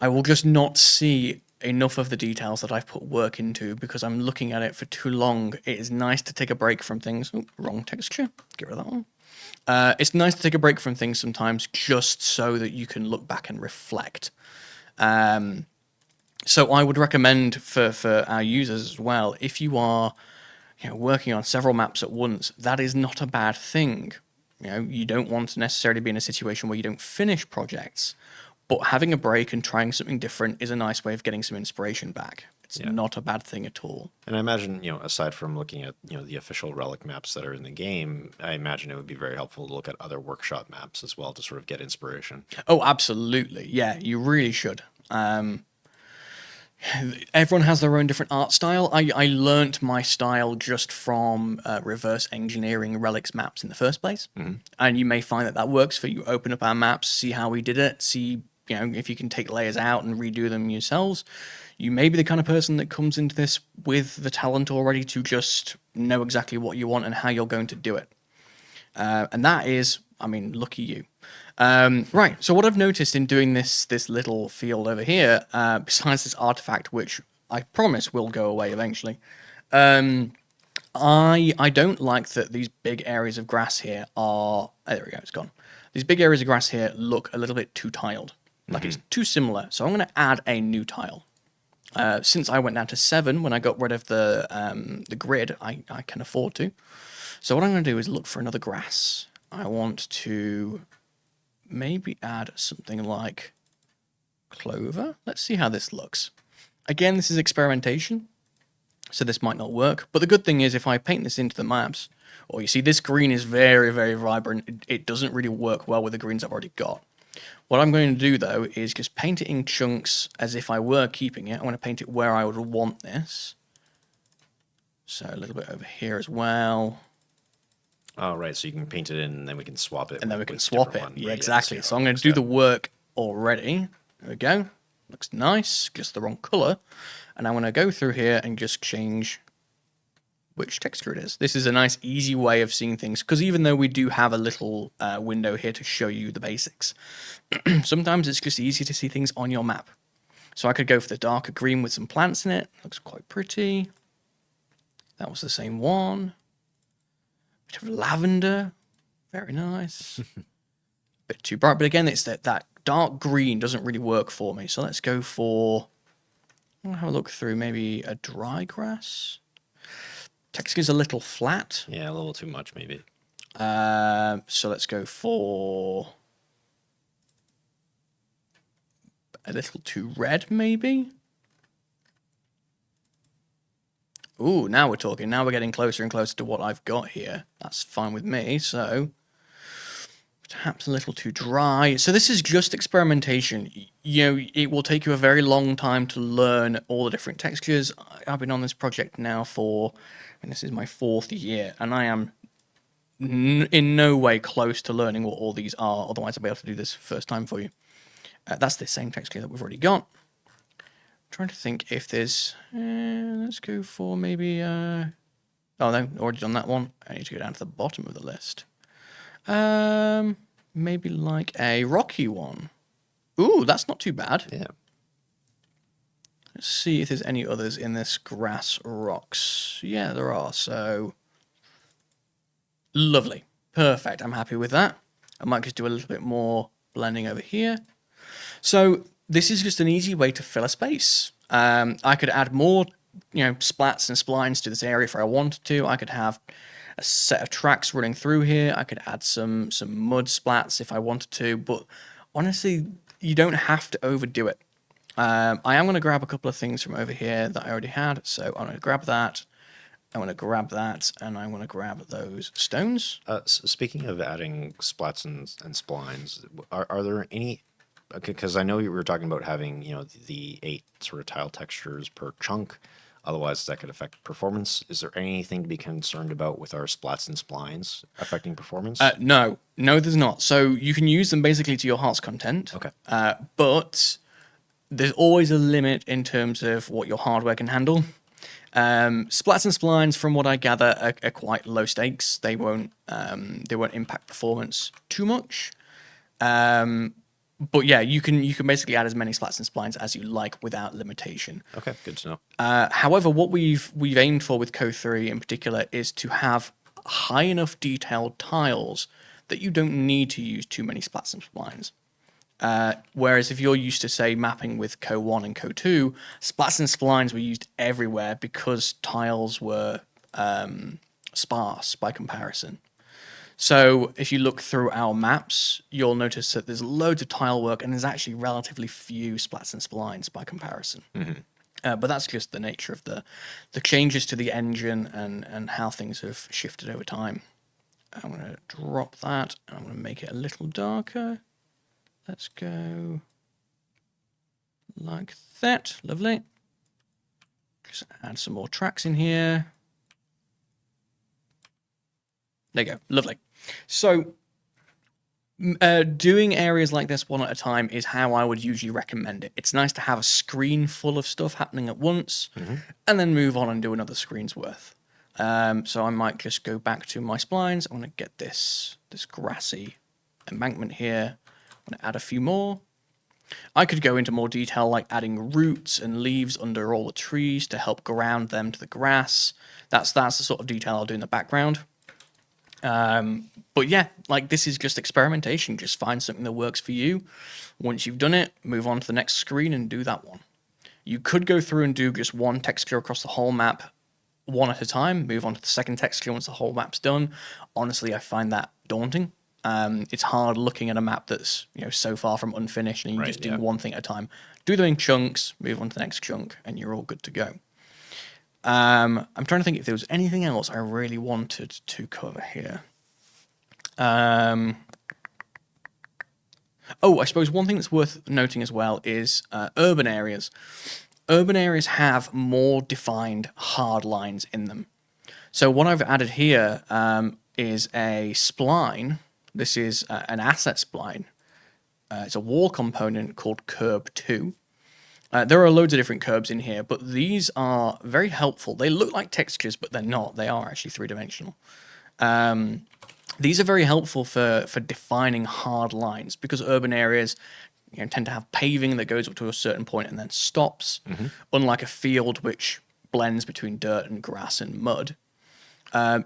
I will just not see enough of the details that I've put work into because I'm looking at it for too long. It is nice to take a break from things. Oh, wrong texture. Get rid of that one. It's nice to take a break from things sometimes just so that you can look back and reflect. So I would recommend for our users as well, if you are working on several maps at once, that is not a bad thing. You don't want to necessarily be in a situation where you don't finish projects, but having a break and trying something different is a nice way of getting some inspiration back. It's Yeah. not a bad thing at all. And I imagine, aside from looking at, the official relic maps that are in the game, I imagine it would be very helpful to look at other workshop maps as well to sort of get inspiration. Oh, absolutely. Yeah, you really should. Everyone has their own different art style. I learnt my style just from reverse engineering relics maps in the first place. Hmm. And you may find that that works for you. Open up our maps, see how we did it, see if you can take layers out and redo them yourselves. You may be the kind of person that comes into this with the talent already to just know exactly what you want and how you're going to do it. And that is, I mean, lucky you. Right. So what I've noticed in doing this little field over here, besides this artifact, which I promise will go away eventually, I don't like that these big areas of grass here are. Oh, there we go. It's gone. These big areas of grass here look a little bit too tiled. Like Hmm. it's too similar. So I'm going to add a new tile. Since I went down to 7 when I got rid of the grid, I can afford to. So what I'm going to do is look for another grass. I want to maybe add something like clover. Let's see how this looks. Again, this is experimentation, so this might not work. But the good thing is if I paint this into the maps, or you see this green is very, very vibrant, it doesn't really work well with the greens I've already got. What I'm going to do though is just paint it in chunks as if I were keeping it. I want to paint it where I would want this. So a little bit over here as well. Oh, right. So you can paint it in, and then we can swap it And then we with, can with swap different it. one. Yeah, Right. Yeah, I see exactly. how So it I'm going to works. do Yeah. the work already. There we go. Looks nice. Just the wrong color. And I'm going to go through here and just change which texture it is. This is a nice, easy way of seeing things. Because even though we do have a little window here to show you the basics, sometimes it's just easy to see things on your map. So I could go for the darker green with some plants in it. Looks quite pretty. That was the same one. Bit of lavender. Very nice. Bit too bright, but again, it's that dark green doesn't really work for me. So let's go for I'll have a look through maybe a dry grass. Texture's a little flat. Yeah, a little too much maybe. So let's go for a little too red, maybe. Ooh, now we're talking. Now we're getting closer and closer to what I've got here. That's fine with me. So perhaps a little too dry. So this is just experimentation. You know, it will take you a very long time to learn all the different textures. I've been on this project now for, and this is my 4th year, and I am in no way close to learning what all these are. Otherwise, I'll be able to do this first time for you. That's the same texture that we've already got. Trying to think if there's. Let's go for maybe. Oh no, already done that one. I need to go down to the bottom of the list. Maybe like a rocky one. Ooh, that's not too bad. Yeah. Let's see if there's any others in this grass rocks. Yeah, there are. So lovely, perfect. I'm happy with that. I might just do a little bit more blending over here. So this is just an easy way to fill a space. I could add more, splats and splines to this area if I wanted to. I could have a set of tracks running through here. I could add some mud splats if I wanted to, but honestly, you don't have to overdo it. I am going to grab a couple of things from over here that I already had, so I'm going to grab that. I'm going to grab that, and I'm going to grab those stones. Speaking of adding splats and splines, are there any? Okay, because I know you were talking about having the 8 sort of tile textures per chunk. Otherwise, that could affect performance. Is there anything to be concerned about with our splats and splines affecting performance? No, there's not. So you can use them basically to your heart's content. Okay. But there's always a limit in terms of what your hardware can handle. Splats and splines, from what I gather, are quite low stakes. They won't impact performance too much. But yeah, you can basically add as many splats and splines as you like without limitation. Okay, good to know. However, what we've aimed for with Co 3 in particular is to have high enough detailed tiles that you don't need to use too many splats and splines. Whereas if you're used to, say, mapping with Co 1 and Co 2, splats and splines were used everywhere because tiles were sparse by comparison. So if you look through our maps, you'll notice that there's loads of tile work and there's actually relatively few splats and splines by comparison. But that's just the nature of the changes to the engine and how things have shifted over time. I'm going to drop that and I'm going to make it a little darker. Let's go like that. Lovely. Just add some more tracks in here. There you go. Lovely. So doing areas like this one at a time is how I would usually recommend it. It's nice to have a screen full of stuff happening at once and then move on and do another screen's worth. So I might just go back to my splines. I want to get this grassy embankment here. I'm going to add a few more. I could go into more detail, like adding roots and leaves under all the trees to help ground them to the grass. That's the sort of detail I'll do in the background. But yeah, like this is just experimentation. Just find something that works for you. Once you've done it, move on to the next screen and do that one. You could go through and do just one texture across the whole map one at a time, move on to the second texture once the whole map's done. Honestly, I find that daunting. It's hard looking at a map that's so far from unfinished and you just do one thing at a time. Do them in chunks, move on to the next chunk, and you're all good to go. I'm trying to think if there was anything else I really wanted to cover here. I suppose one thing that's worth noting as well is urban areas. Urban areas have more defined hard lines in them. So what I've added here is a spline. This is an asset spline. It's a wall component called Curb 2. There are loads of different curbs in here, but these are very helpful. They look like textures, but they're not. They are actually three-dimensional. These are very helpful for defining hard lines because urban areas tend to have paving that goes up to a certain point and then stops, unlike a field which blends between dirt and grass and mud.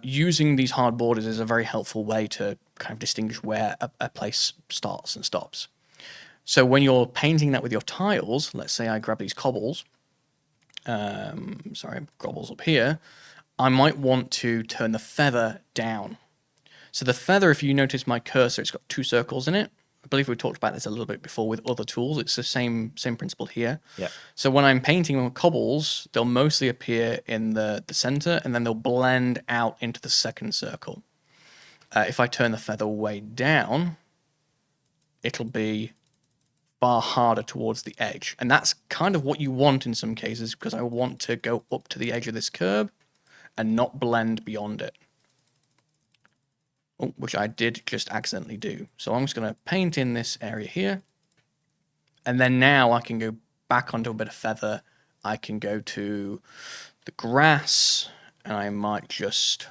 Using these hard borders is a very helpful way to kind of distinguish where a place starts and stops. So when you're painting that with your tiles, let's say I grab these cobbles, sorry, Grobble's up here, I might want to turn the feather down. So the feather, if you notice my cursor, it's got 2 circles in it. I believe we talked about this a little bit before with other tools. It's the same principle here. Yeah. So when I'm painting with cobbles, they'll mostly appear in the center, and then they'll blend out into the second circle. If I turn the feather way down, it'll be far harder towards the edge. And that's kind of what you want in some cases, because I want to go up to the edge of this curve and not blend beyond it. Oh, which I did just accidentally do. So I'm just going to paint in this area here. And then now I can go back onto a bit of feather. I can go to the grass, and I might just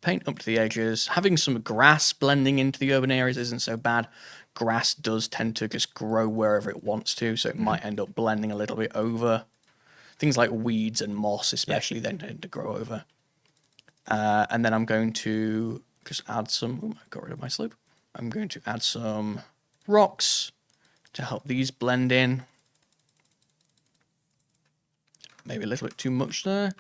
paint up to the edges. Having some grass blending into the urban areas isn't so bad. Grass does tend to just grow wherever it wants to, so it might end up blending a little bit over. Things like weeds and moss especially then tend to grow over. And then I'm going to just add some... Oh, I got rid of my slope. I'm going to add some rocks to help these blend in. Maybe a little bit too much there.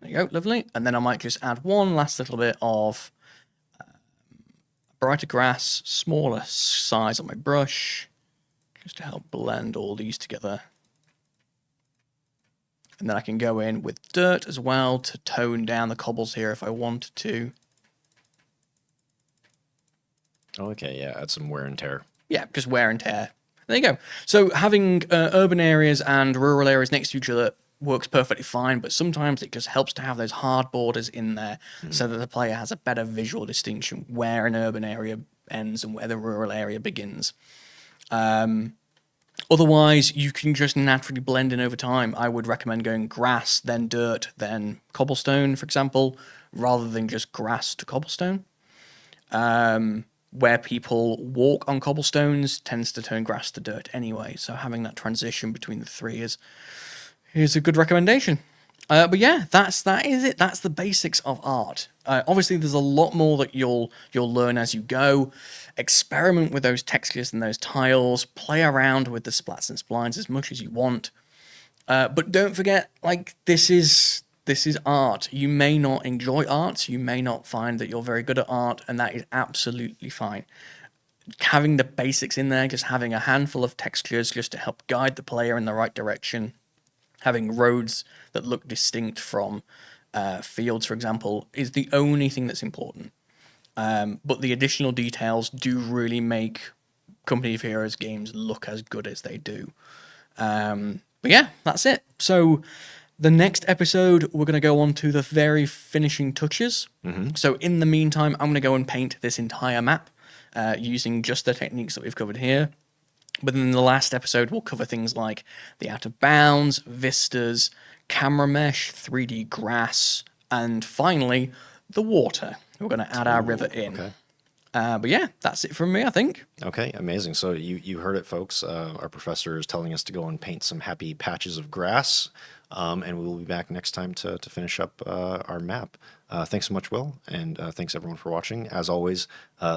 There you go, lovely. And then I might just add one last little bit of brighter grass, smaller size on my brush, just to help blend all these together. And then I can go in with dirt as well to tone down the cobbles here if I wanted to. Okay, yeah, add some wear and tear. Yeah, just wear and tear. There you go. So having urban areas and rural areas next to each other works perfectly fine, but sometimes it just helps to have those hard borders in there so that the player has a better visual distinction where an urban area ends and where the rural area begins. Otherwise, you can just naturally blend in over time. I would recommend going grass, then dirt, then cobblestone, for example, rather than just grass to cobblestone. Where people walk on cobblestones tends to turn grass to dirt anyway, so having that transition between the three is a good recommendation. But yeah, that is it. That's the basics of art. Obviously, there's a lot more that you'll learn as you go. Experiment with those textures and those tiles. Play around with the splats and splines as much as you want. But don't forget, like, this is art. You may not enjoy art. You may not find that you're very good at art, and that is absolutely fine. Having the basics in there, just having a handful of textures just to help guide the player in the right direction. Having roads that look distinct from fields, for example, is the only thing that's important. But the additional details do really make Company of Heroes games look as good as they do. But yeah, that's it. So the next episode, we're going to go on to the very finishing touches. So in the meantime, I'm going to go and paint this entire map using just the techniques that we've covered here. But then in the last episode, we'll cover things like the out of bounds, vistas, camera mesh, 3D grass, and finally, the water. We're going to add our river in. Okay. But yeah, that's it from me, I think. Okay, amazing. So you heard it, folks. Our professor is telling us to go and paint some happy patches of grass, and we will be back next time to finish up our map. Thanks so much, Will, and thanks everyone for watching. As always,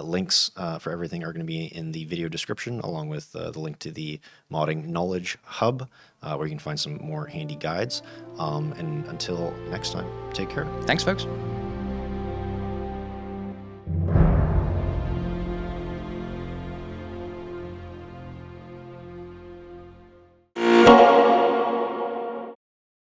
links for everything are going to be in the video description, along with the link to the Modding Knowledge Hub, where you can find some more handy guides. And until next time, take care. Thanks, folks.